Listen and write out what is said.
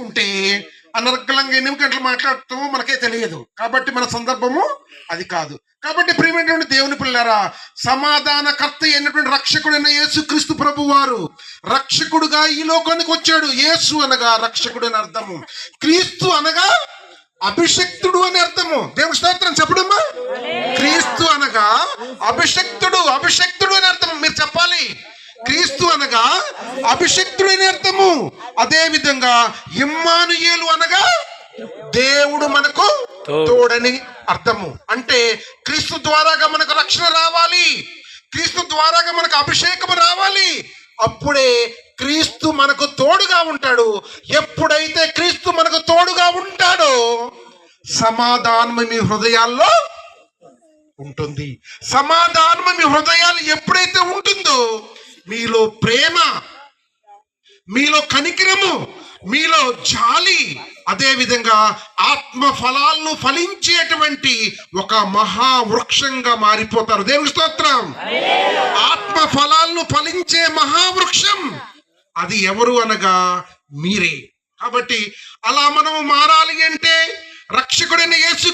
ఉంటే అనర్గళంగా ఎన్ని గంటలు మాట్లాడుతామో మనకే తెలియదు. కాబట్టి మన సందర్భము అది కాదు. కాబట్టి ప్రియమైనటువంటి దేవుని పిల్లారా, సమాధానకర్త అయినటువంటి రక్షకుడైన యేసుక్రీస్తు ప్రభు వారు రక్షకుడుగా ఈ లోకానికి వచ్చాడు. యేసు అనగా రక్షకుడు అని అర్థము, క్రీస్తు అనగా అభిషక్తుడు అని అర్థము. దేవుని స్తోత్రం చెప్పడమ్మా. క్రీస్తు అనగా అభిషక్తుడు అని అర్థము. మీరు చెప్పాలి, క్రీస్తు అనగా అభిషక్తుడు అని అర్థము. అదే విధంగా ఇమ్మానుయేలు అనగా దేవుడు మనకు తోడని అర్థము. అంటే క్రీస్తు ద్వారాగా మనకు రక్షణ రావాలి, క్రీస్తు ద్వారాగా మనకు అభిషేకం రావాలి. అప్పుడే క్రీస్తు మనకు తోడుగా ఉంటాడు. ఎప్పుడైతే క్రీస్తు మనకు తోడుగా ఉంటాడో సమాధానం మీ హృదయాల్లో ఉంటుంది. సమాధానం మీ హృదయాలు ఎప్పుడైతే ఉంటుందో మీలో ప్రేమ, మీలో కనికరము, మీలో జాలి, అదే విధంగా ఆత్మ ఫలాలను ఫలించేటువంటి ఒక మహావృక్షంగా మారిపోతారు. దేవుని స్తోత్రం. ఆత్మ ఫలాలను ఫలించే మహావృక్షం అది ఎవరు అనగా మీరే. కాబట్టి అలా మనం మారాలి అంటే రక్షకుడైన యేసుక్రీస్తు